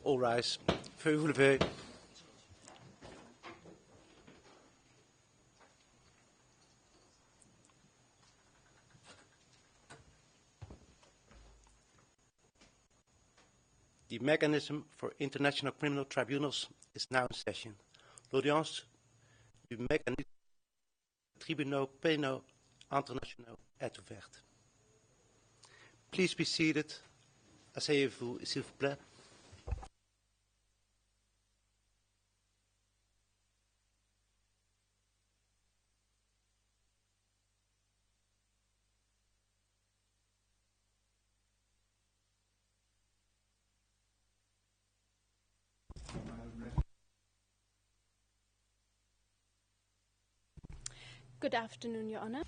All rise. Veuillez vous lever. The mechanism for international criminal tribunals is now in session. L'audience du mécanisme des tribunaux pénaux internationaux est ouverte. Please be seated. Asseyez-vous, s'il vous plaît. Good afternoon, Your Honor.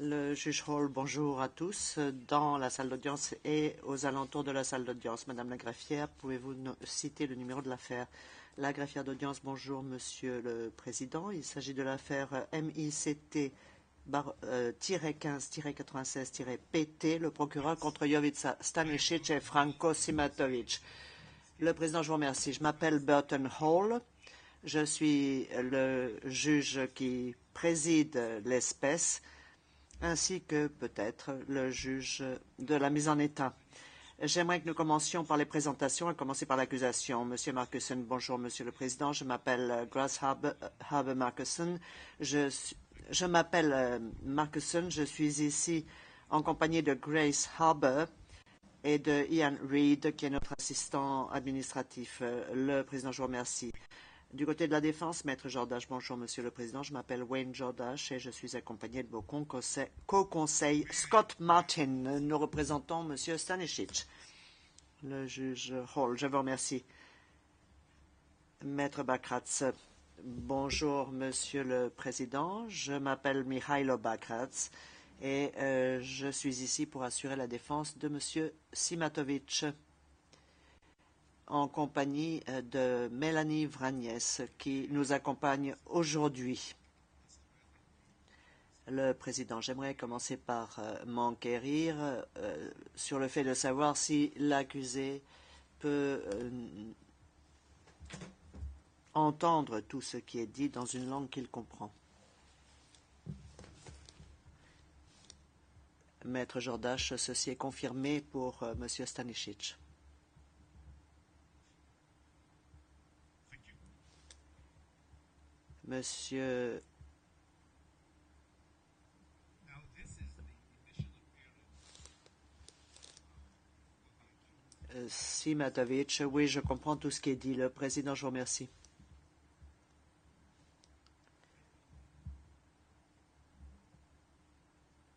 Le juge Hall, bonjour à tous, dans la salle d'audience et aux alentours de la salle d'audience. Madame la greffière, pouvez-vous citer le numéro de l'affaire? La greffière d'audience, bonjour Monsieur le Président. Il s'agit de l'affaire MICT-15-96-PT, le procureur contre Jovica Stanisic et Franco Simatovic. Le Président, je vous remercie. Je m'appelle Burton Hall. Je suis le juge qui préside l'espèce, ainsi que peut-être le juge de la mise en état. J'aimerais que nous commencions par les présentations, à commencer par l'accusation. Monsieur Marcusson, bonjour Monsieur le Président, je m'appelle Grace Harber Marcusson. Je m'appelle Marcusson, je suis ici en compagnie de Grace Harber et de Ian Reid, qui est notre assistant administratif. Le Président, je vous remercie. Du côté de la défense, Maître Jordache, bonjour Monsieur le Président, je m'appelle Wayne Jordache et je suis accompagné de vos co-conseils Scott Martin. Nous représentons Monsieur Stanisic. Le juge Hall, je vous remercie. Maître Bakratz, bonjour Monsieur le Président, je m'appelle Mihailo Bakratz et je suis ici pour assurer la défense de Monsieur Simatovic, en compagnie de Mélanie Vragnès, qui nous accompagne aujourd'hui. Le Président, j'aimerais commencer par m'enquérir sur le fait de savoir si l'accusé peut entendre tout ce qui est dit dans une langue qu'il comprend. Maître Jordache, ceci est confirmé pour Monsieur Stanisic. Monsieur Simatovic, oui, je comprends tout ce qui est dit. Le Président, je vous remercie.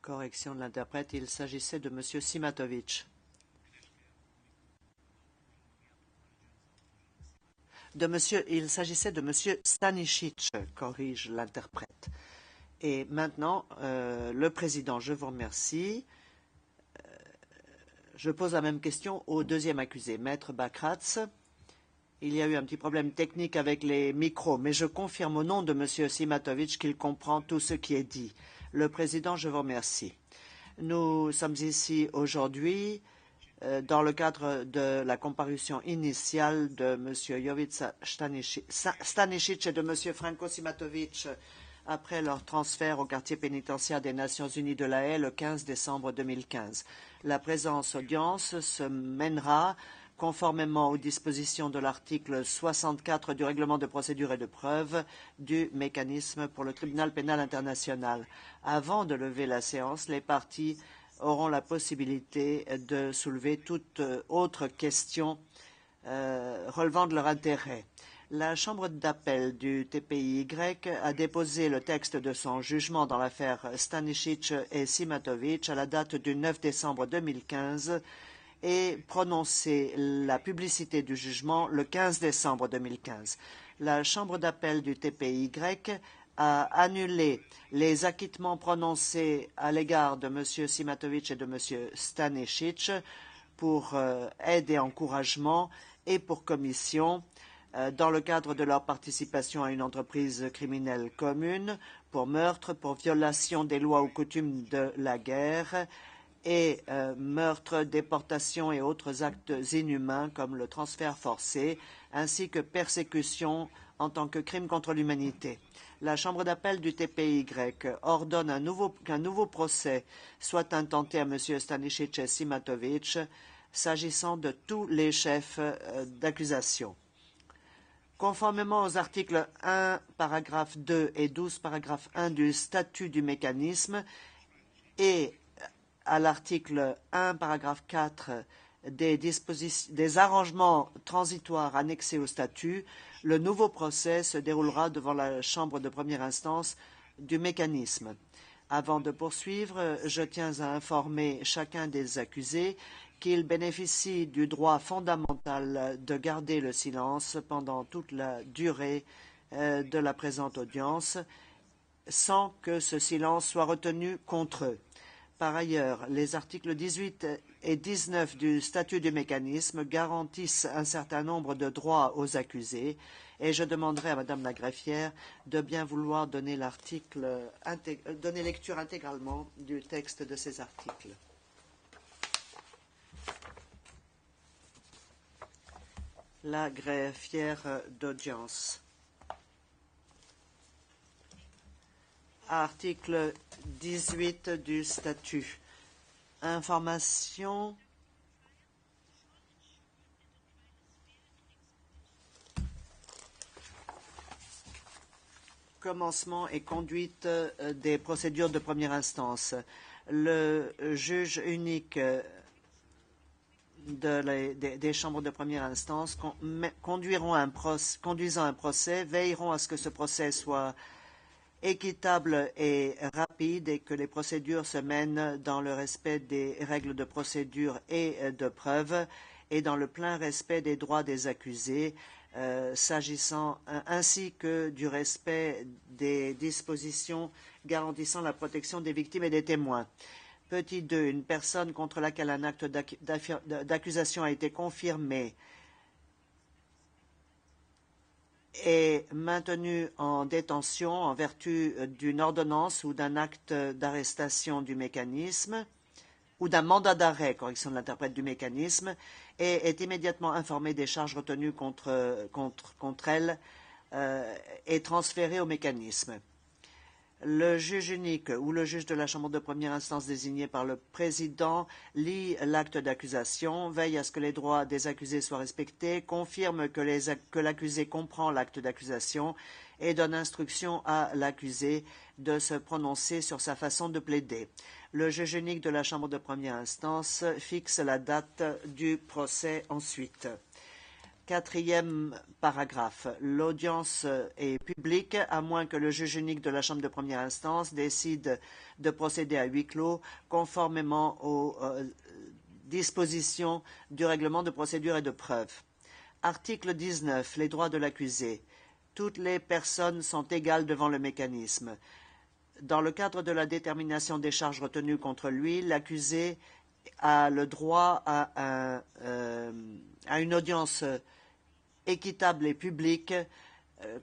Correction de l'interprète, il s'agissait de Monsieur Simatovic. Il s'agissait de Monsieur Stanisic, corrige l'interprète. Et maintenant, le Président, je vous remercie. Je pose la même question au deuxième accusé, Maître Bakratz. Il y a eu un petit problème technique avec les micros, mais je confirme au nom de Monsieur Simatovic qu'il comprend tout ce qui est dit. Le Président, je vous remercie. Nous sommes ici aujourd'hui dans le cadre de la comparution initiale de M. Jovica Stanisic et de M. Franco Simatovic après leur transfert au quartier pénitentiaire des Nations Unies de La Haye le 15 décembre 2015. La présence audience se mènera conformément aux dispositions de l'article 64 du règlement de procédure et de preuve du mécanisme pour le tribunal pénal international. Avant de lever la séance, les parties auront la possibilité de soulever toute autre question relevant de leur intérêt. La Chambre d'appel du TPIY a déposé le texte de son jugement dans l'affaire Stanisic et Simatovic à la date du 9 décembre 2015 et prononcé la publicité du jugement le 15 décembre 2015. La Chambre d'appel du TPIY a annulé les acquittements prononcés à l'égard de M. Simatovic et de M. Stanisic pour aide et encouragement et pour commission dans le cadre de leur participation à une entreprise criminelle commune, pour meurtre, pour violation des lois ou coutumes de la guerre et meurtres, déportations et autres actes inhumains comme le transfert forcé, ainsi que persécution en tant que crime contre l'humanité. La Chambre d'appel du TPY ordonne qu'un nouveau procès soit intenté à M. Stanisic Simatovic s'agissant de tous les chefs d'accusation. Conformément aux articles 1, paragraphe 2 et 12, paragraphe 1 du statut du mécanisme et à l'article 1, paragraphe 4 des arrangements transitoires annexés au statut, le nouveau procès se déroulera devant la Chambre de première instance du mécanisme. Avant de poursuivre, je tiens à informer chacun des accusés qu'il bénéficie du droit fondamental de garder le silence pendant toute la durée de la présente audience, sans que ce silence soit retenu contre eux. Par ailleurs, les articles 18 et 19 du statut du mécanisme garantissent un certain nombre de droits aux accusés et je demanderai à Madame la greffière de bien vouloir donner lecture intégralement du texte de ces articles. La greffière d'audience. Article 18 du statut. Information commencement et conduite des procédures de première instance. Le juge unique des chambres de première instance conduisant un procès veilleront à ce que ce procès soit équitable et rapide et que les procédures se mènent dans le respect des règles de procédure et de preuve et dans le plein respect des droits des accusés, s'agissant ainsi que du respect des dispositions garantissant la protection des victimes et des témoins. Petit 2. Une personne contre laquelle un acte d'accusation a été confirmé est maintenu en détention en vertu d'une ordonnance ou d'un acte d'arrestation du mécanisme ou d'un mandat d'arrêt, correction de l'interprète du mécanisme, et est immédiatement informé des charges retenues contre elle et transféré au mécanisme. Le juge unique ou le juge de la Chambre de première instance désigné par le président lit l'acte d'accusation, veille à ce que les droits des accusés soient respectés, confirme que l'accusé comprend l'acte d'accusation et donne instruction à l'accusé de se prononcer sur sa façon de plaider. Le juge unique de la Chambre de première instance fixe la date du procès ensuite. Quatrième paragraphe. L'audience est publique, à moins que le juge unique de la Chambre de première instance décide de procéder à huis clos, conformément aux dispositions du règlement de procédure et de preuve. Article 19. Les droits de l'accusé. Toutes les personnes sont égales devant le mécanisme. Dans le cadre de la détermination des charges retenues contre lui, l'accusé a le droit à une audience équitable et publique,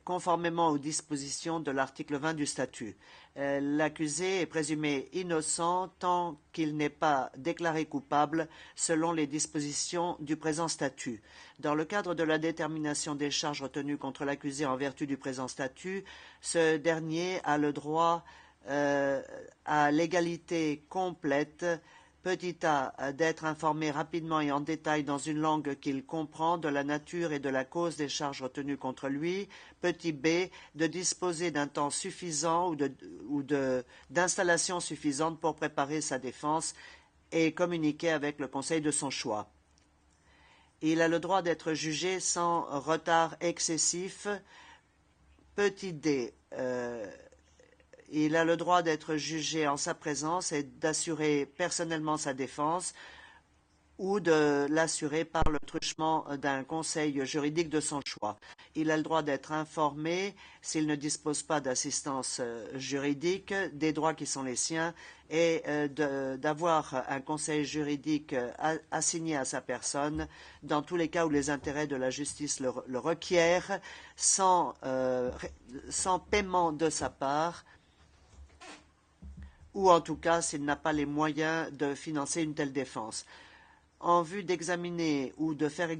conformément aux dispositions de l'article 20 du statut. L'accusé est présumé innocent tant qu'il n'est pas déclaré coupable selon les dispositions du présent statut. Dans le cadre de la détermination des charges retenues contre l'accusé en vertu du présent statut, ce dernier a le droit à l'égalité complète. Petit a, d'être informé rapidement et en détail dans une langue qu'il comprend de la nature et de la cause des charges retenues contre lui. Petit b, de disposer d'un temps suffisant ou d'installation suffisante pour préparer sa défense et communiquer avec le conseil de son choix. Il a le droit d'être jugé sans retard excessif. Petit d, il a le droit d'être jugé en sa présence et d'assurer personnellement sa défense ou de l'assurer par le truchement d'un conseil juridique de son choix. Il a le droit d'être informé, s'il ne dispose pas d'assistance juridique, des droits qui sont les siens et d'avoir un conseil juridique assigné à sa personne dans tous les cas où les intérêts de la justice le requièrent, sans paiement de sa part, ou en tout cas s'il n'a pas les moyens de financer une telle défense. En vue d'examiner ou de faire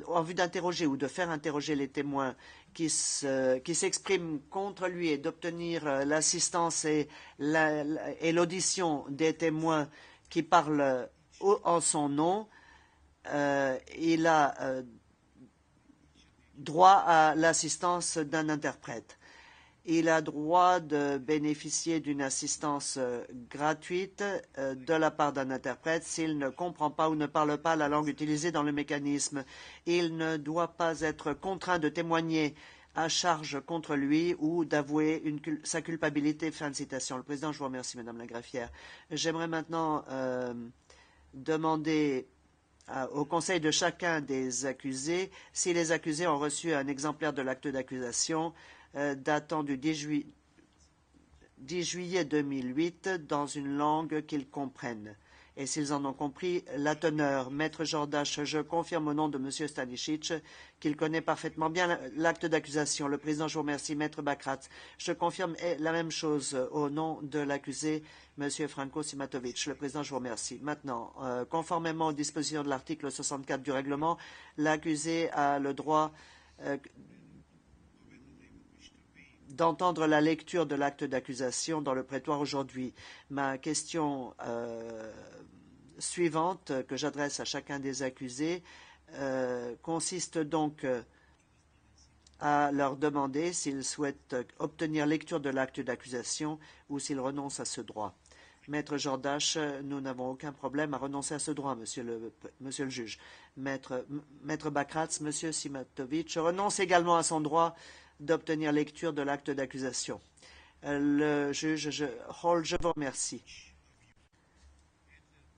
en vue d'interroger ou de faire interroger les témoins qui s'expriment contre lui et d'obtenir l'assistance et l'audition des témoins qui parlent en son nom, il a droit à l'assistance d'un interprète. Il a droit de bénéficier d'une assistance gratuite de la part d'un interprète s'il ne comprend pas ou ne parle pas la langue utilisée dans le mécanisme. Il ne doit pas être contraint de témoigner à charge contre lui ou d'avouer sa culpabilité. Fin de citation. Le président, je vous remercie, Madame la greffière. J'aimerais maintenant demander au conseil de chacun des accusés si les accusés ont reçu un exemplaire de l'acte d'accusation datant du 10 juillet 2008 dans une langue qu'ils comprennent. Et s'ils en ont compris la teneur, Maître Jordache, je confirme au nom de M. Stanisic qu'il connaît parfaitement bien l'acte d'accusation. Le président, je vous remercie. Maître Bakratz, je confirme la même chose au nom de l'accusé, M. Franco Simatovic. Le président, je vous remercie. Maintenant, conformément aux dispositions de l'article 64 du règlement, l'accusé a le droit d'entendre la lecture de l'acte d'accusation dans le prétoire aujourd'hui. Ma question suivante que j'adresse à chacun des accusés consiste donc à leur demander s'ils souhaitent obtenir lecture de l'acte d'accusation ou s'ils renoncent à ce droit. Maître Jordache, nous n'avons aucun problème à renoncer à ce droit, monsieur le juge. Maître Bakratz, monsieur Simatovic renonce également à son droit d'obtenir lecture de l'acte d'accusation. Le juge Hall, je vous remercie.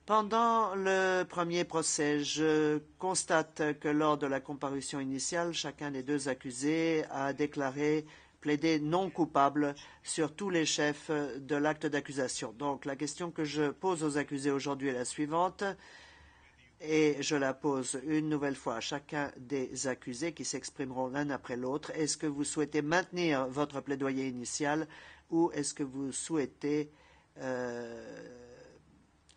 Pendant le premier procès, je constate que lors de la comparution initiale, chacun des deux accusés a déclaré plaider non coupable sur tous les chefs de l'acte d'accusation. Donc la question que je pose aux accusés aujourd'hui est la suivante. Et je la pose une nouvelle fois à chacun des accusés qui s'exprimeront l'un après l'autre. Est-ce que vous souhaitez maintenir votre plaidoyer initial ou est-ce que vous souhaitez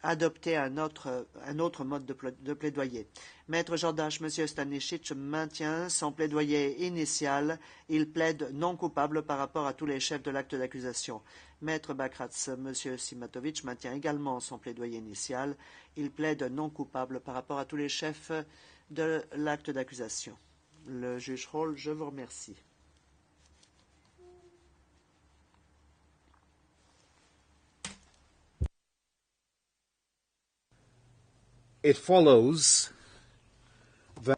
adopter un autre mode de plaidoyer? Maître Jordache, M. Stanisic maintient son plaidoyer initial. Il plaide non coupable par rapport à tous les chefs de l'acte d'accusation. Maître Bakratz, M. Simatovic maintient également son plaidoyer initial. Il plaide non coupable par rapport à tous les chefs de l'acte d'accusation. Le juge Hall, je vous remercie. It follows that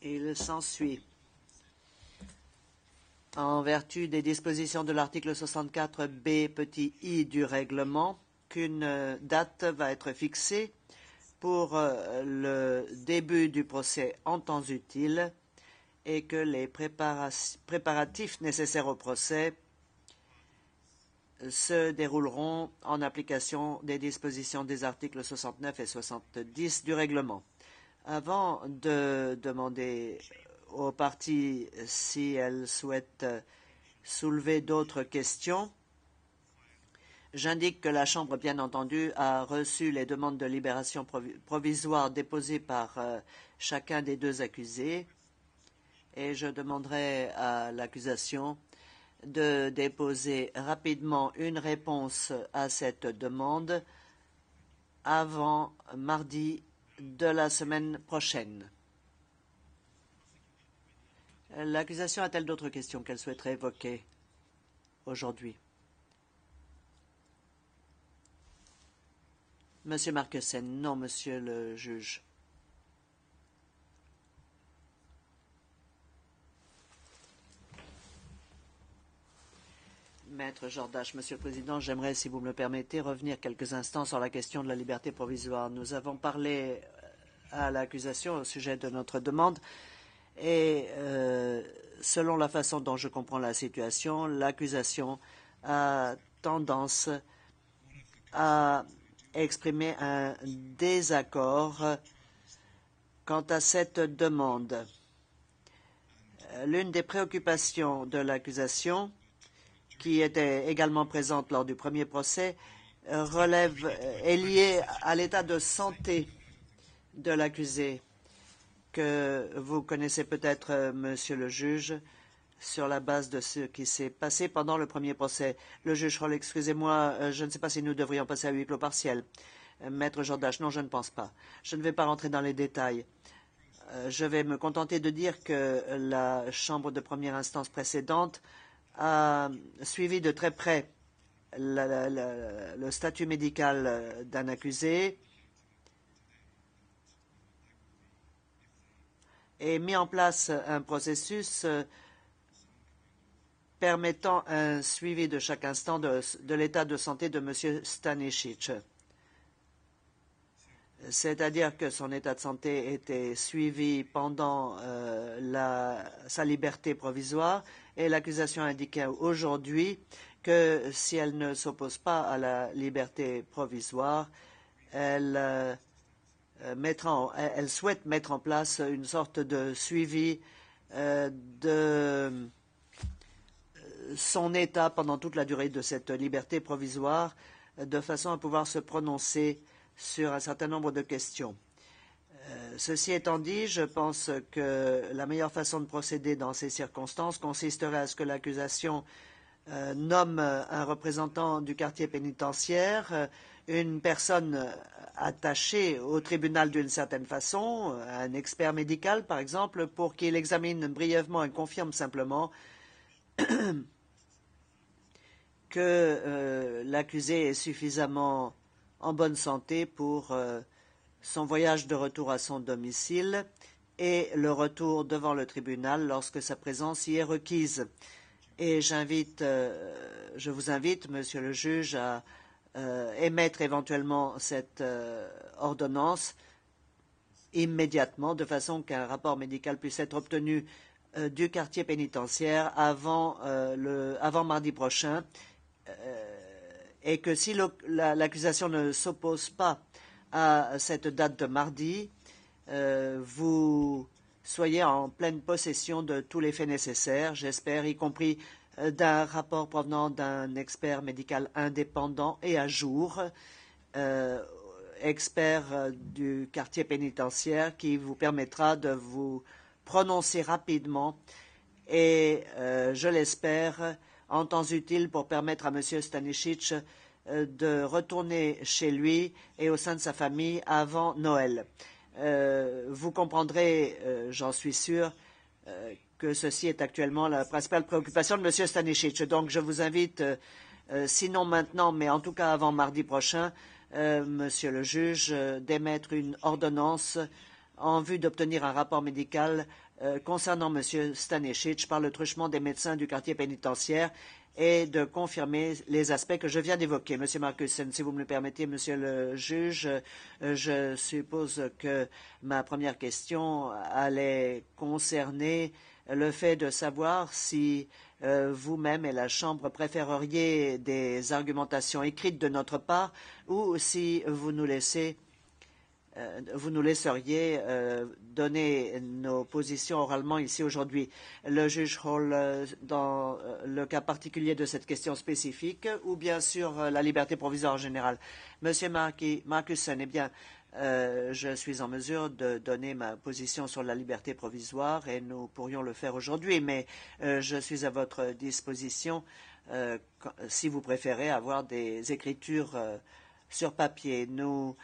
il s'ensuit, en vertu des dispositions de l'article 64b petit i du règlement, qu'une date va être fixée pour le début du procès en temps utile et que les préparatifs nécessaires au procès se dérouleront en application des dispositions des articles 69 et 70 du règlement. Avant de demander aux parties si elles souhaitent soulever d'autres questions, j'indique que la Chambre, bien entendu, a reçu les demandes de libération provisoire déposées par chacun des deux accusés et je demanderai à l'accusation de déposer rapidement une réponse à cette demande avant mardi de la semaine prochaine. L'accusation a-t-elle d'autres questions qu'elle souhaiterait évoquer aujourd'hui? Monsieur Marquessen, non, monsieur le juge. Maître Jordache, Monsieur le Président, j'aimerais, si vous me le permettez, revenir quelques instants sur la question de la liberté provisoire. Nous avons parlé à l'accusation au sujet de notre demande et selon la façon dont je comprends la situation, l'accusation a tendance à exprimer un désaccord quant à cette demande. L'une des préoccupations de l'accusation qui était également présente lors du premier procès, est liée à l'état de santé de l'accusé, que vous connaissez peut-être, Monsieur le juge, sur la base de ce qui s'est passé pendant le premier procès. Le juge Hall, excusez-moi, je ne sais pas si nous devrions passer à huis clos partiel. Maître Jordache, non, je ne pense pas. Je ne vais pas rentrer dans les détails. Je vais me contenter de dire que la Chambre de première instance précédente a suivi de très près le statut médical d'un accusé et mis en place un processus permettant un suivi de chaque instant de l'état de santé de M. Stanisic. C'est-à-dire que son état de santé était suivi pendant sa liberté provisoire et l'accusation indiquait aujourd'hui que si elle ne s'oppose pas à la liberté provisoire, elle souhaite mettre en place une sorte de suivi de son état pendant toute la durée de cette liberté provisoire, de façon à pouvoir se prononcer sur un certain nombre de questions. Ceci étant dit, je pense que la meilleure façon de procéder dans ces circonstances consisterait à ce que l'accusation nomme un représentant du quartier pénitentiaire, une personne attachée au tribunal d'une certaine façon, un expert médical par exemple, pour qu'il examine brièvement et confirme simplement que l'accusé est suffisamment en bonne santé pour son voyage de retour à son domicile et le retour devant le tribunal lorsque sa présence y est requise. Et je vous invite, Monsieur le juge, à émettre éventuellement cette ordonnance immédiatement, de façon qu'un rapport médical puisse être obtenu du quartier pénitentiaire avant mardi prochain, et que si l'accusation ne s'oppose pas à cette date de mardi, vous soyez en pleine possession de tous les faits nécessaires, j'espère, y compris d'un rapport provenant d'un expert médical indépendant et à jour, expert du quartier pénitentiaire, qui vous permettra de vous prononcer rapidement et, je l'espère, en temps utile pour permettre à M. Stanisic de retourner chez lui et au sein de sa famille avant Noël. Vous comprendrez, j'en suis sûr, que ceci est actuellement la principale préoccupation de M. Stanisic. Donc je vous invite, sinon maintenant, mais en tout cas avant mardi prochain, Monsieur le juge, d'émettre une ordonnance en vue d'obtenir un rapport médical concernant M. Stanisic par le truchement des médecins du quartier pénitentiaire et de confirmer les aspects que je viens d'évoquer. Monsieur Marcussen, si vous me le permettez, Monsieur le juge, je suppose que ma première question allait concerner le fait de savoir si vous-même et la Chambre préféreriez des argumentations écrites de notre part ou si vous nous laisseriez donner nos positions oralement ici aujourd'hui. Le juge Hall, dans le cas particulier de cette question spécifique, ou bien sur la liberté provisoire en général. Monsieur Marcussen, eh bien, je suis en mesure de donner ma position sur la liberté provisoire et nous pourrions le faire aujourd'hui, mais je suis à votre disposition si vous préférez avoir des écritures sur papier. Nous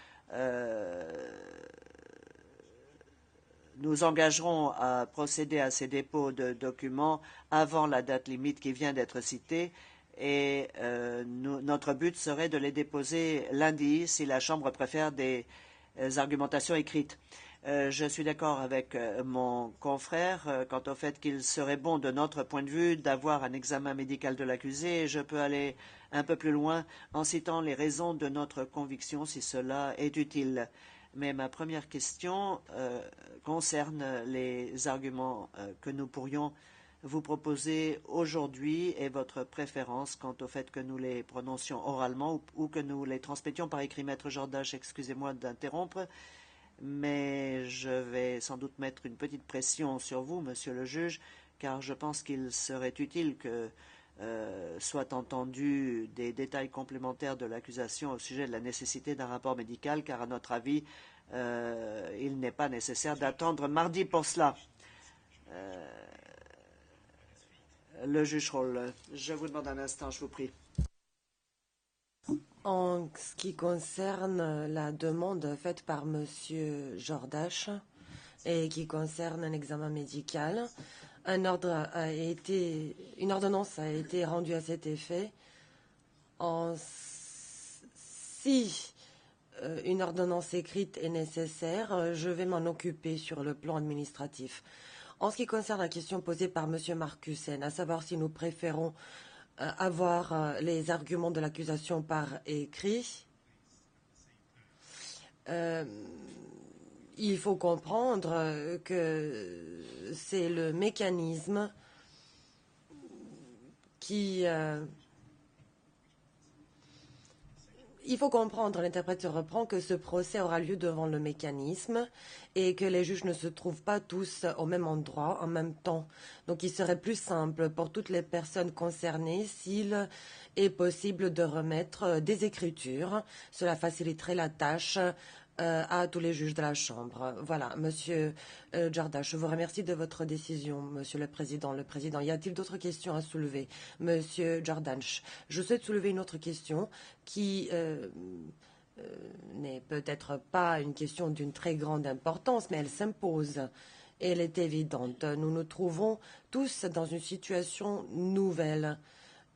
engagerons à procéder à ces dépôts de documents avant la date limite qui vient d'être citée et notre but serait de les déposer lundi si la Chambre préfère des argumentations écrites. Je suis d'accord avec mon confrère quant au fait qu'il serait bon de notre point de vue d'avoir un examen médical de l'accusé et je peux aller un peu plus loin en citant les raisons de notre conviction si cela est utile. Mais ma première question concerne les arguments que nous pourrions vous proposer aujourd'hui et votre préférence quant au fait que nous les prononcions oralement ou que nous les transmettions par écrit. Maître Jordache, excusez-moi d'interrompre, mais je vais sans doute mettre une petite pression sur vous, Monsieur le juge, car je pense qu'il serait utile que soit entendu des détails complémentaires de l'accusation au sujet de la nécessité d'un rapport médical, car à notre avis, il n'est pas nécessaire d'attendre mardi pour cela. Le juge Roll, je vous demande un instant, je vous prie. En ce qui concerne la demande faite par Monsieur Jordache et qui concerne un examen médical, une ordonnance a été rendue à cet effet. Si une ordonnance écrite est nécessaire, je vais m'en occuper sur le plan administratif. En ce qui concerne la question posée par Monsieur Marcussen, à savoir si nous préférons avoir les arguments de l'accusation par écrit, il faut comprendre que c'est le mécanisme qui... il faut comprendre, l'interprète reprend, que ce procès aura lieu devant le mécanisme et que les juges ne se trouvent pas tous au même endroit en même temps. Donc il serait plus simple pour toutes les personnes concernées s'il est possible de remettre des écritures. Cela faciliterait la tâche à tous les juges de la Chambre. Voilà, Monsieur Jordache, je vous remercie de votre décision, Monsieur le Président. Y a-t-il d'autres questions à soulever? Monsieur Jordache, je souhaite soulever une autre question qui n'est peut-être pas une question d'une très grande importance, mais elle s'impose. Elle est évidente. Nous nous trouvons tous dans une situation nouvelle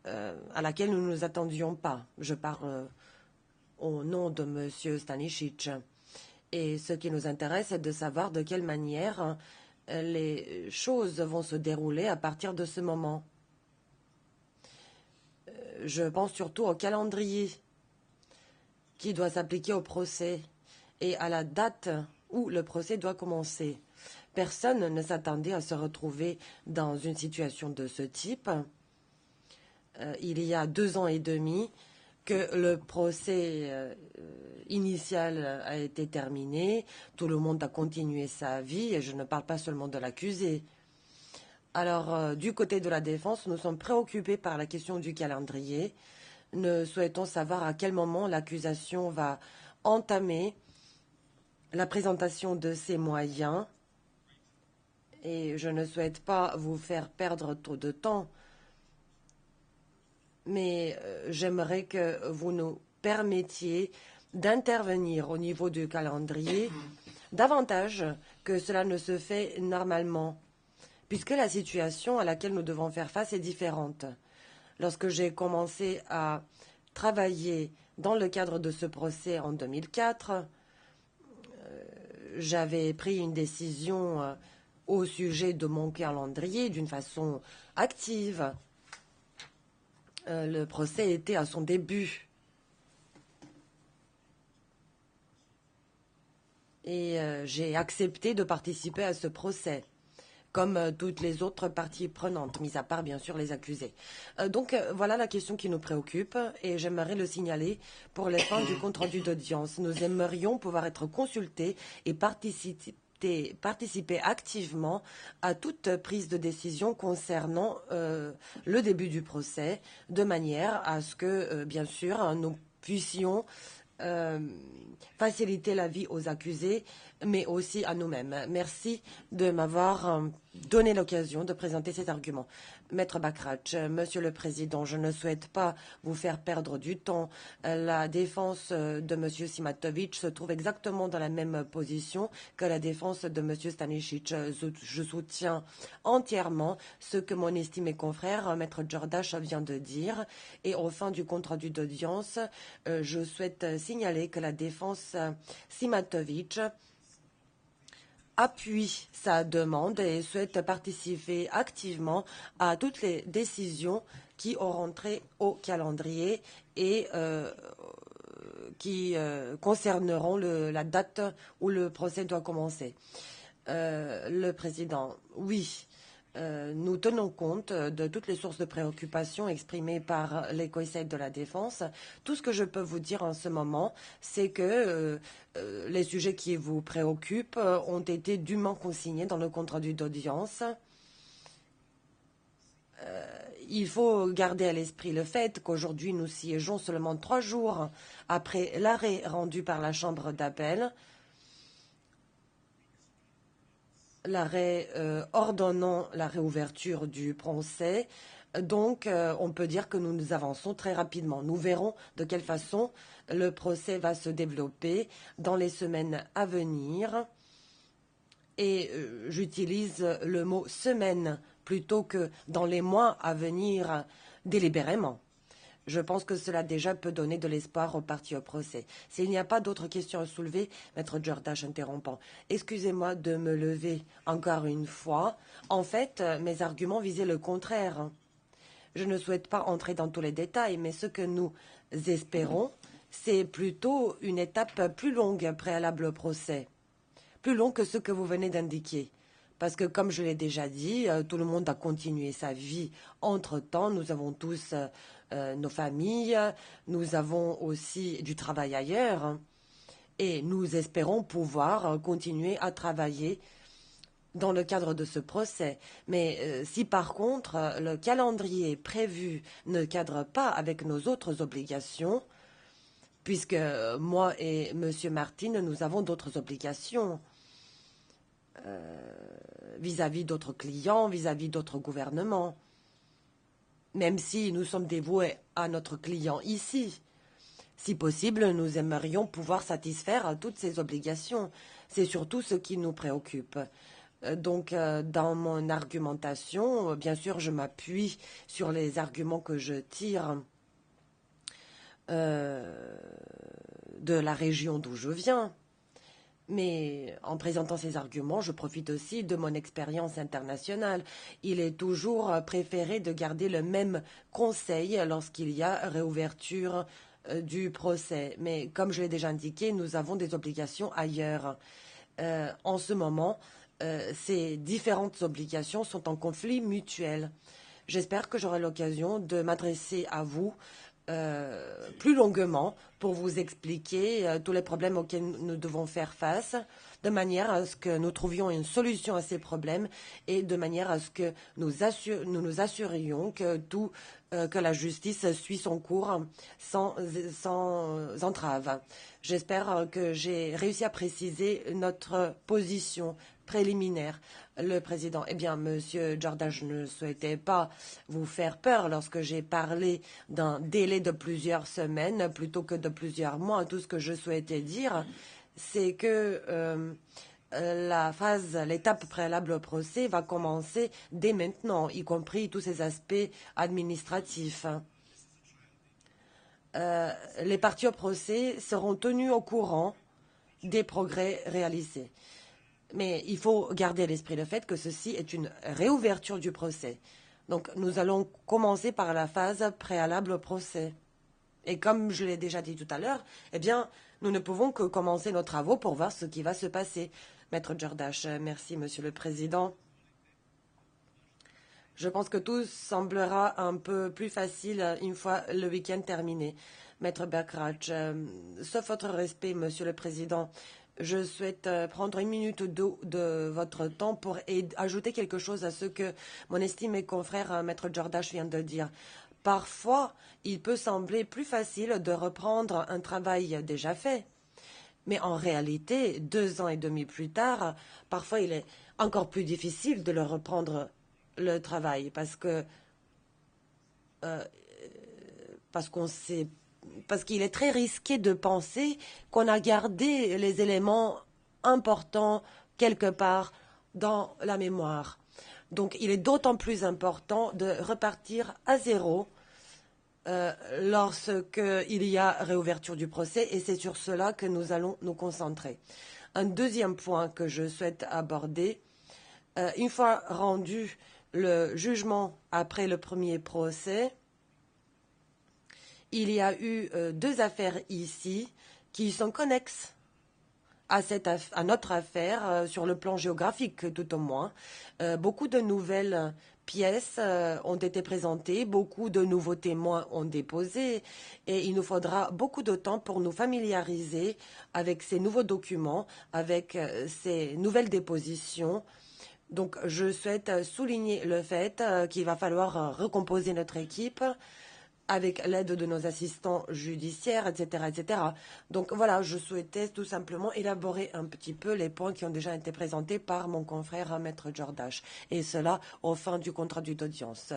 à laquelle nous ne nous attendions pas. Je parle au nom de Monsieur Stanisic. Et ce qui nous intéresse, c'est de savoir de quelle manière les choses vont se dérouler à partir de ce moment. Je pense surtout au calendrier qui doit s'appliquer au procès et à la date où le procès doit commencer. Personne ne s'attendait à se retrouver dans une situation de ce type. Il y a 2 ans et demi que le procès initial a été terminé, tout le monde a continué sa vie, et je ne parle pas seulement de l'accusé. Alors, du côté de la défense, nous sommes préoccupés par la question du calendrier. Nous souhaitons savoir à quel moment l'accusation va entamer la présentation de ses moyens. Et je ne souhaite pas vous faire perdre trop de temps, mais j'aimerais que vous nous permettiez d'intervenir au niveau du calendrier davantage que cela ne se fait normalement, puisque la situation à laquelle nous devons faire face est différente. Lorsque j'ai commencé à travailler dans le cadre de ce procès en 2004, j'avais pris une décision au sujet de mon calendrier d'une façon active. Le procès était à son début. Et j'ai accepté de participer à ce procès, comme toutes les autres parties prenantes, mis à part bien sûr les accusés. Donc voilà la question qui nous préoccupe et j'aimerais le signaler pour les fins du compte-rendu d'audience. Nous aimerions pouvoir être consultés et participer activement à toute prise de décision concernant le début du procès, de manière à ce que, bien sûr, nous puissions faciliter la vie aux accusés, mais aussi à nous-mêmes. Merci de m'avoir donné l'occasion de présenter cet argument. Maître Bakratch, Monsieur le Président, je ne souhaite pas vous faire perdre du temps. La défense de Monsieur Simatovic se trouve exactement dans la même position que la défense de Monsieur Stanisic. Je soutiens entièrement ce que mon estimé confrère, Maître Jordache, vient de dire. Et au fin du compte-rendu d'audience, je souhaite signaler que la défense Simatovic appuie sa demande et souhaite participer activement à toutes les décisions qui auront trait au calendrier et qui concerneront la date où le procès doit commencer. Le Président, oui. Nous tenons compte de toutes les sources de préoccupation exprimées par les conseils de la défense. Tout ce que je peux vous dire en ce moment, c'est que les sujets qui vous préoccupent ont été dûment consignés dans le compte-rendu d'audience. Il faut garder à l'esprit le fait qu'aujourd'hui nous siégeons seulement 3 jours après l'arrêt rendu par la Chambre d'appel, l'arrêt ordonnant la réouverture du procès. Donc, on peut dire que nous avançons très rapidement. Nous verrons de quelle façon le procès va se développer dans les semaines à venir. Et j'utilise le mot semaine plutôt que dans les mois à venir délibérément. Je pense que cela déjà peut donner de l'espoir aux parties au procès. S'il n'y a pas d'autres questions à soulever, Maître Jordache interrompant. Excusez-moi de me lever encore une fois. En fait, mes arguments visaient le contraire. Je ne souhaite pas entrer dans tous les détails, mais ce que nous espérons, c'est plutôt une étape plus longue préalable au procès. Plus long que ce que vous venez d'indiquer. Parce que, comme je l'ai déjà dit, tout le monde a continué sa vie entre-temps. Nous avons tous nos familles, nous avons aussi du travail ailleurs. Et nous espérons pouvoir continuer à travailler dans le cadre de ce procès. Mais si par contre le calendrier prévu ne cadre pas avec nos autres obligations, puisque moi et M. Martin, nous avons d'autres obligations vis-à-vis d'autres clients, vis-à-vis d'autres gouvernements, même si nous sommes dévoués à notre client ici. Si possible, nous aimerions pouvoir satisfaire toutes ces obligations. C'est surtout ce qui nous préoccupe. Donc, dans mon argumentation, bien sûr, je m'appuie sur les arguments que je tire de la région d'où je viens. Mais en présentant ces arguments, je profite aussi de mon expérience internationale. Il est toujours préféré de garder le même conseil lorsqu'il y a réouverture du procès. Mais comme je l'ai déjà indiqué, nous avons des obligations ailleurs. En ce moment, ces différentes obligations sont en conflit mutuel. J'espère que j'aurai l'occasion de m'adresser à vous plus longuement pour vous expliquer tous les problèmes auxquels nous devons faire face, de manière à ce que nous trouvions une solution à ces problèmes et de manière à ce que nous nous assurions que la justice suit son cours sans entrave. J'espère que j'ai réussi à préciser notre position préliminaire. Le président, eh bien, Monsieur Jordan, je ne souhaitais pas vous faire peur lorsque j'ai parlé d'un délai de plusieurs semaines plutôt que de plusieurs mois. Tout ce que je souhaitais dire, c'est que l'étape préalable au procès va commencer dès maintenant, y compris tous ces aspects administratifs. Les parties au procès seront tenues au courant des progrès réalisés. Mais il faut garder à l'esprit le fait que ceci est une réouverture du procès. Donc nous allons commencer par la phase préalable au procès. Et comme je l'ai déjà dit tout à l'heure, eh bien, nous ne pouvons que commencer nos travaux pour voir ce qui va se passer. Maître Jordache, merci, Monsieur le Président. Je pense que tout semblera un peu plus facile une fois le week-end terminé. Maître Berkrach, sauf votre respect, Monsieur le Président, je souhaite prendre une minute de votre temps pour ajouter quelque chose à ce que mon estimé confrère Maître Jordache vient de dire. Parfois, il peut sembler plus facile de reprendre un travail déjà fait. Mais en réalité, 2 ans et demi plus tard, parfois il est encore plus difficile de le reprendre le travail parce qu'il est très risqué de penser qu'on a gardé les éléments importants quelque part dans la mémoire. Donc il est d'autant plus important de repartir à zéro lorsqu'il y a réouverture du procès, et c'est sur cela que nous allons nous concentrer. Un deuxième point que je souhaite aborder, une fois rendu le jugement après le premier procès, il y a eu 2 affaires ici qui sont connexes à notre affaire sur le plan géographique tout au moins. Beaucoup de nouvelles pièces ont été présentées, beaucoup de nouveaux témoins ont déposé et il nous faudra beaucoup de temps pour nous familiariser avec ces nouveaux documents, avec ces nouvelles dépositions Donc, je souhaite souligner le fait qu'il va falloir recomposer notre équipe avec l'aide de nos assistants judiciaires, etc., etc. Donc voilà, je souhaitais tout simplement élaborer un petit peu les points qui ont déjà été présentés par mon confrère Maître Jordache, et cela au fin du compte rendu d'audience.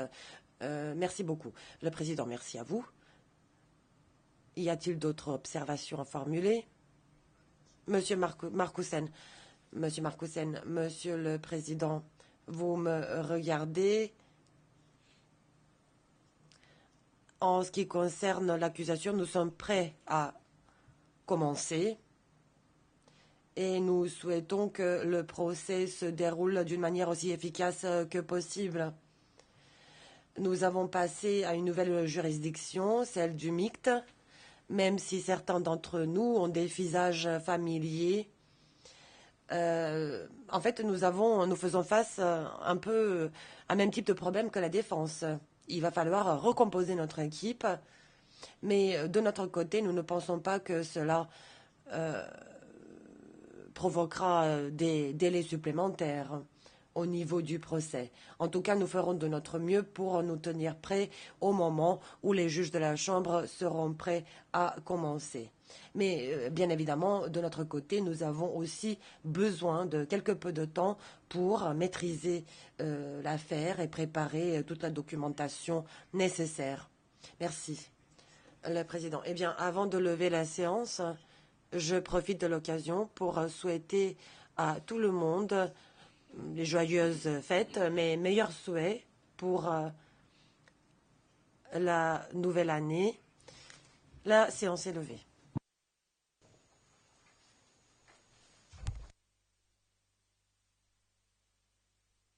Merci beaucoup. Le Président, merci à vous. Y a-t-il d'autres observations à formuler? Monsieur Marcussen, Monsieur Marcussen, Monsieur le Président, vous me regardez. En ce qui concerne l'accusation, nous sommes prêts à commencer et nous souhaitons que le procès se déroule d'une manière aussi efficace que possible. Nous avons passé à une nouvelle juridiction, celle du MICT, même si certains d'entre nous ont des visages familiers. En fait, nous faisons face un peu à même type de problème que la défense. Il va falloir recomposer notre équipe, mais de notre côté, nous ne pensons pas que cela provoquera des délais supplémentaires au niveau du procès. En tout cas, nous ferons de notre mieux pour nous tenir prêts au moment où les juges de la Chambre seront prêts à commencer. Mais bien évidemment, de notre côté, nous avons aussi besoin de quelque peu de temps pour maîtriser l'affaire et préparer toute la documentation nécessaire. Merci. Le Président. Eh bien, avant de lever la séance, je profite de l'occasion pour souhaiter à tout le monde les joyeuses fêtes, mes meilleurs souhaits pour la nouvelle année. La séance est levée.